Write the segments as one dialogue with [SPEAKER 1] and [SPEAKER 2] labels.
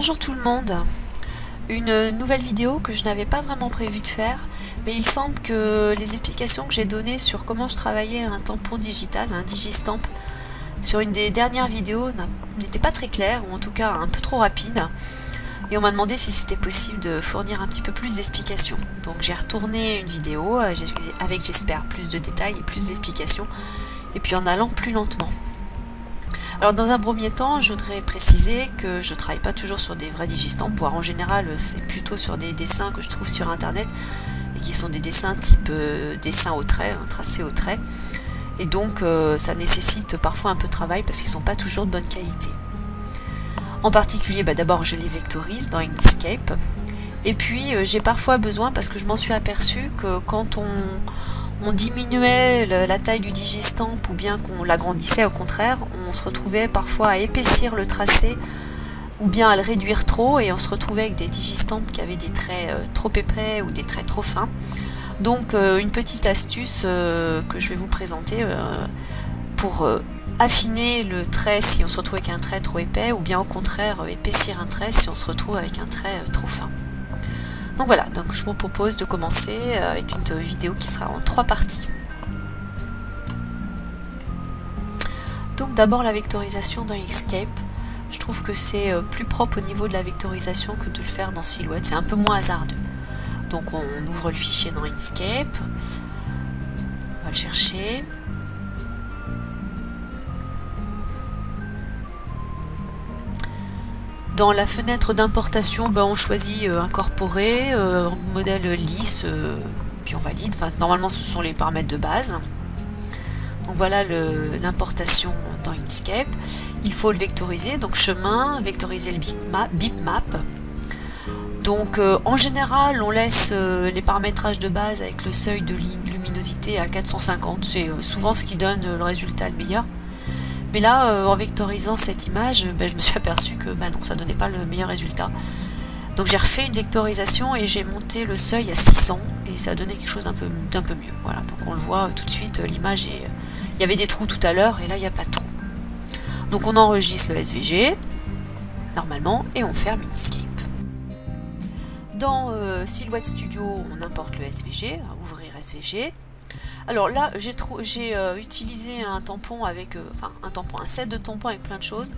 [SPEAKER 1] Bonjour tout le monde, une nouvelle vidéo que je n'avais pas vraiment prévu de faire, mais il semble que les explications que j'ai données sur comment je travaillais un tampon digital, un digistamp, sur une des dernières vidéos n'étaient pas très claires, ou en tout cas un peu trop rapides, et on m'a demandé si c'était possible de fournir un petit peu plus d'explications. Donc j'ai retourné une vidéo avec, j'espère, plus de détails et plus d'explications, et puis en allant plus lentement. Alors dans un premier temps, je voudrais préciser que je ne travaille pas toujours sur des vrais digistamps, voire en général c'est plutôt sur des dessins que je trouve sur internet et qui sont des dessins type dessin au trait, tracé au trait, et donc ça nécessite parfois un peu de travail parce qu'ils ne sont pas toujours de bonne qualité. En particulier, d'abord je les vectorise dans Inkscape, et puis j'ai parfois besoin, parce que je m'en suis aperçue que quand on diminuait la taille du digistamp ou bien qu'on l'agrandissait, au contraire, on se retrouvait parfois à épaissir le tracé ou bien à le réduire trop, et on se retrouvait avec des digistamps qui avaient des traits trop épais ou des traits trop fins. Donc une petite astuce que je vais vous présenter pour affiner le trait si on se retrouve avec un trait trop épais, ou bien au contraire épaissir un trait si on se retrouve avec un trait trop fin. Donc voilà, donc je vous propose de commencer avec une vidéo qui sera en 3 parties. Donc d'abord la vectorisation dans Inkscape. Je trouve que c'est plus propre au niveau de la vectorisation que de le faire dans Silhouette, c'est un peu moins hasardeux. Donc on ouvre le fichier dans Inkscape, on va le chercher. Dans la fenêtre d'importation, on choisit incorporer, modèle lisse, puis on valide. Enfin, normalement, ce sont les paramètres de base. Donc voilà l'importation dans Inkscape. Il faut le vectoriser, donc chemin, vectoriser le bitmap. Donc en général, on laisse les paramétrages de base avec le seuil de luminosité à 450. C'est souvent ce qui donne le résultat le meilleur. Mais là, en vectorisant cette image, je me suis aperçue que non, ça donnait pas le meilleur résultat. Donc j'ai refait une vectorisation et j'ai monté le seuil à 600 et ça a donné quelque chose d'un peu mieux. Voilà, donc on le voit tout de suite, l'image est... Il y avait des trous tout à l'heure et là il n'y a pas de trous. Donc on enregistre le SVG, normalement, et on ferme Inkscape. Dans Silhouette Studio, on importe le SVG, ouvrir SVG. Alors là, j'ai utilisé un tampon avec, un set de tampons avec plein de choses.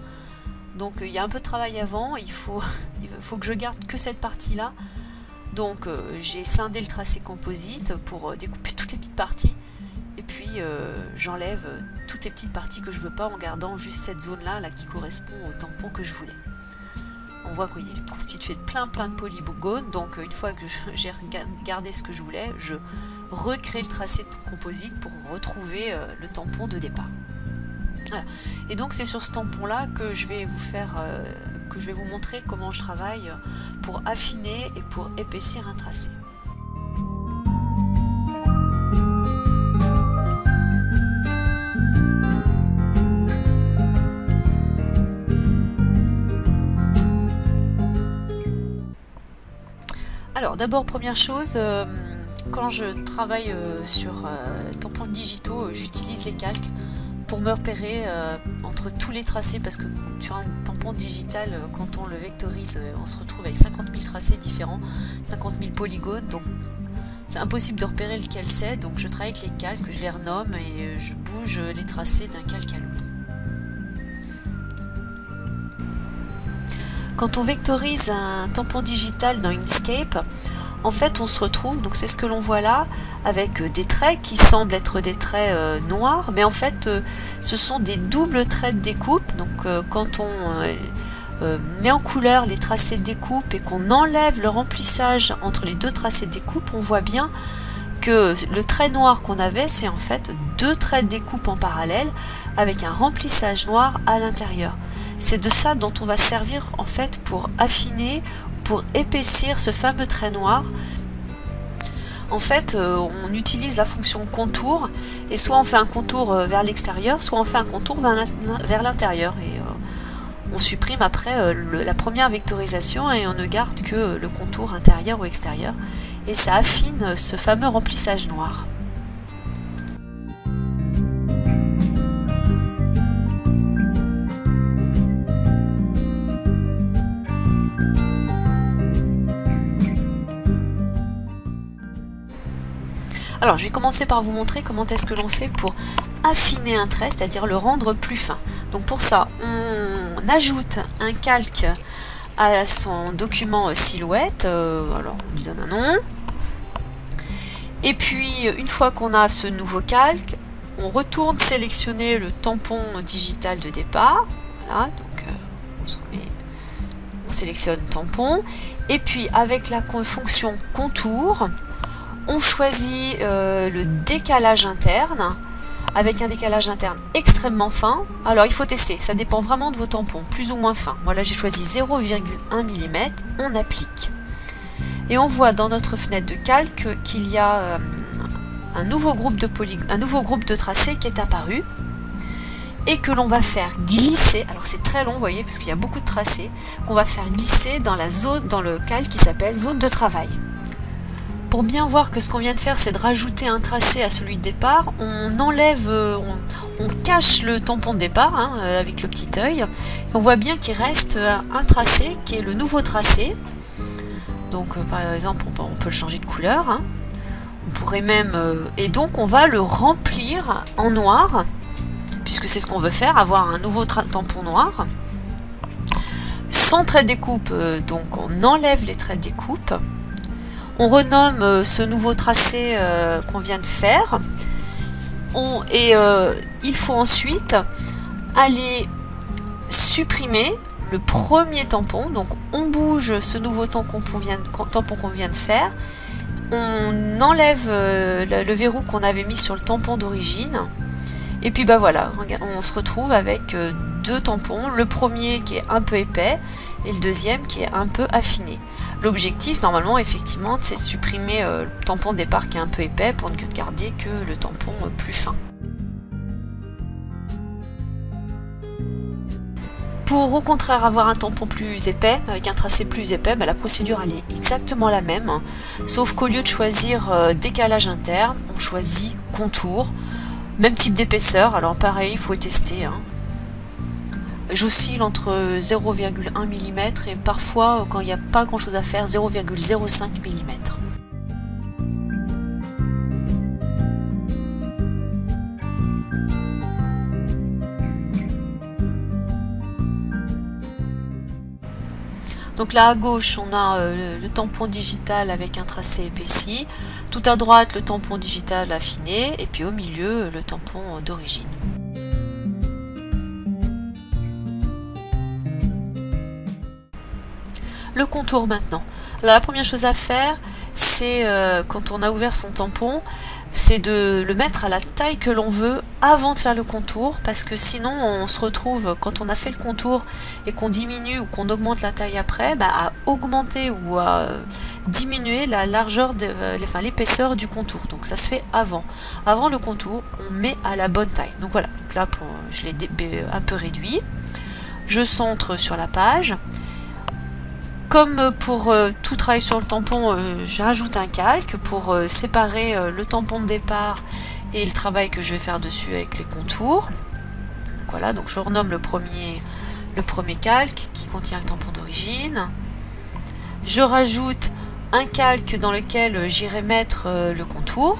[SPEAKER 1] Donc il y a un peu de travail avant, il faut que je garde que cette partie-là. Donc j'ai scindé le tracé composite pour découper toutes les petites parties. Et puis j'enlève toutes les petites parties que je veux pas en gardant juste cette zone-là qui correspond au tampon que je voulais. On voit qu'il est constitué de plein de polygones, donc une fois que j'ai gardé ce que je voulais, je recrée le tracé de composite pour retrouver le tampon de départ. Voilà. Et donc c'est sur ce tampon là que je vais vous montrer comment je travaille pour affiner et pour épaissir un tracé. Alors d'abord, première chose, quand je travaille sur tampons digitaux, j'utilise les calques pour me repérer entre tous les tracés, parce que sur un tampon digital, quand on le vectorise, on se retrouve avec 50 000 tracés différents, 50 000 polygones, donc c'est impossible de repérer lequel c'est, donc je travaille avec les calques, je les renomme et je bouge les tracés d'un calque à l'autre. Quand on vectorise un tampon digital dans Inkscape, en fait on se retrouve, donc c'est ce que l'on voit là, avec des traits qui semblent être des traits noirs, mais en fait ce sont des doubles traits de découpe. Donc quand on met en couleur les tracés de découpe et qu'on enlève le remplissage entre les deux tracés de découpe, on voit bien que le trait noir qu'on avait, c'est en fait deux traits de découpe en parallèle avec un remplissage noir à l'intérieur. C'est de ça dont on va servir en fait pour affiner, pour épaissir ce fameux trait noir. En fait, on utilise la fonction contour, et soit on fait un contour vers l'extérieur, soit on fait un contour vers l'intérieur. Et on supprime après la première vectorisation et on ne garde que le contour intérieur ou extérieur. Et ça affine ce fameux remplissage noir. Alors je vais commencer par vous montrer comment est-ce que l'on fait pour affiner un trait, c'est-à-dire le rendre plus fin. Donc pour ça, on ajoute un calque à son document silhouette, alors on lui donne un nom. Et puis une fois qu'on a ce nouveau calque, on retourne sélectionner le tampon digital de départ. Voilà, donc on sélectionne tampon. Et puis avec la fonction contour, on choisit le décalage interne, avec un décalage interne extrêmement fin. Alors il faut tester, ça dépend vraiment de vos tampons, plus ou moins fin. Moi là j'ai choisi 0,1 mm, on applique. Et on voit dans notre fenêtre de calque qu'il y a un nouveau groupe de tracés qui est apparu et que l'on va faire glisser. Alors c'est très long, vous voyez, parce qu'il y a beaucoup de tracés, qu'on va faire glisser dans la zone, dans le calque qui s'appelle zone de travail. Pour bien voir que ce qu'on vient de faire, c'est de rajouter un tracé à celui de départ, on enlève, on cache le tampon de départ hein, avec le petit œil. Et on voit bien qu'il reste un tracé qui est le nouveau tracé. Donc par exemple, on peut le changer de couleur. Hein. On pourrait même... et donc on va le remplir en noir, puisque c'est ce qu'on veut faire, avoir un nouveau tampon noir. Sans trait de découpe, donc on enlève les traits de découpe. On renomme ce nouveau tracé qu'on vient de faire. Il faut ensuite aller supprimer le premier tampon. Donc on bouge ce nouveau tampon qu'on vient de faire. On enlève le verrou qu'on avait mis sur le tampon d'origine. Et puis bah voilà, on se retrouve avec deux tampons, le premier qui est un peu épais et le deuxième qui est un peu affiné. L'objectif normalement effectivement c'est de supprimer le tampon de départ qui est un peu épais pour ne garder que le tampon plus fin. Pour au contraire avoir un tampon plus épais, avec un tracé plus épais, bah, la procédure elle est exactement la même, hein, sauf qu'au lieu de choisir décalage interne, on choisit contour. Même type d'épaisseur, alors pareil, il faut tester. Hein. J'oscille entre 0,1 mm et parfois, quand il n'y a pas grand chose à faire, 0,05 mm. Donc là à gauche, on a le tampon digital avec un tracé épaissi. Tout à droite, le tampon digital affiné. Et puis au milieu, le tampon d'origine. Le contour maintenant. Alors, la première chose à faire, c'est quand on a ouvert son tampon, c'est de le mettre à la taille que l'on veut avant de faire le contour, parce que sinon on se retrouve, quand on a fait le contour et qu'on diminue ou qu'on augmente la taille après, bah, à augmenter ou à diminuer la largeur, l'épaisseur du contour. Donc ça se fait avant. Avant le contour, on met à la bonne taille. Donc voilà, donc là je l'ai un peu réduit. Je centre sur la page. Comme pour tout travail sur le tampon, j'ajoute un calque pour séparer le tampon de départ et le travail que je vais faire dessus avec les contours. Donc voilà, donc je renomme le premier calque qui contient le tampon d'origine. Je rajoute un calque dans lequel j'irai mettre le contour.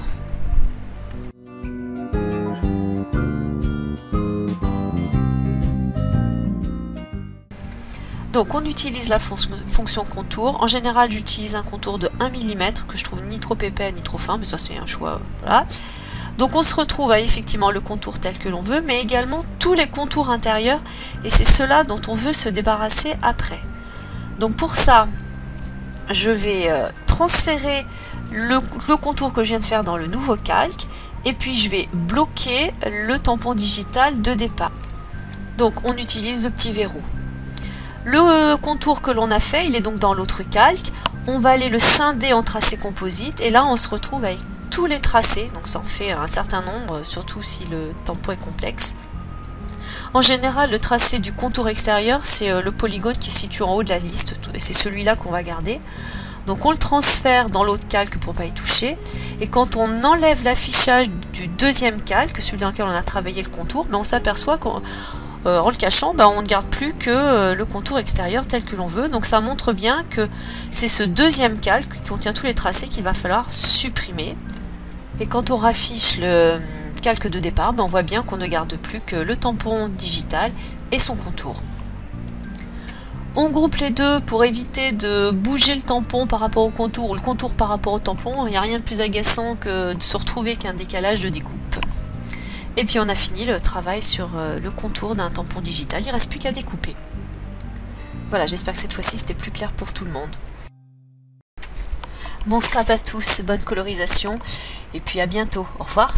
[SPEAKER 1] Donc on utilise la fonction contour. En général j'utilise un contour de 1 mm que je trouve ni trop épais ni trop fin, mais ça c'est un choix. Voilà. Donc on se retrouve à effectivement le contour tel que l'on veut, mais également tous les contours intérieurs, et c'est cela dont on veut se débarrasser après. Donc pour ça, je vais transférer le contour que je viens de faire dans le nouveau calque, et puis je vais bloquer le tampon digital de départ. Donc on utilise le petit verrou. Le contour que l'on a fait, il est donc dans l'autre calque. On va aller le scinder en tracé composite et là on se retrouve avec tous les tracés. Donc ça en fait un certain nombre, surtout si le tampon est complexe. En général, le tracé du contour extérieur, c'est le polygone qui est situé en haut de la liste et c'est celui-là qu'on va garder. Donc on le transfère dans l'autre calque pour ne pas y toucher. Et quand on enlève l'affichage du deuxième calque, celui dans lequel on a travaillé le contour, on s'aperçoit qu'en le cachant, on ne garde plus que le contour extérieur tel que l'on veut. Donc ça montre bien que c'est ce deuxième calque qui contient tous les tracés qu'il va falloir supprimer. Et quand on raffiche le calque de départ, on voit bien qu'on ne garde plus que le tampon digital et son contour. On groupe les deux pour éviter de bouger le tampon par rapport au contour ou le contour par rapport au tampon. Il n'y a rien de plus agaçant que de se retrouver qu'un décalage de découpe. Et puis on a fini le travail sur le contour d'un tampon digital. Il ne reste plus qu'à découper. Voilà, j'espère que cette fois-ci c'était plus clair pour tout le monde. Bon scrap à tous, bonne colorisation et puis à bientôt. Au revoir.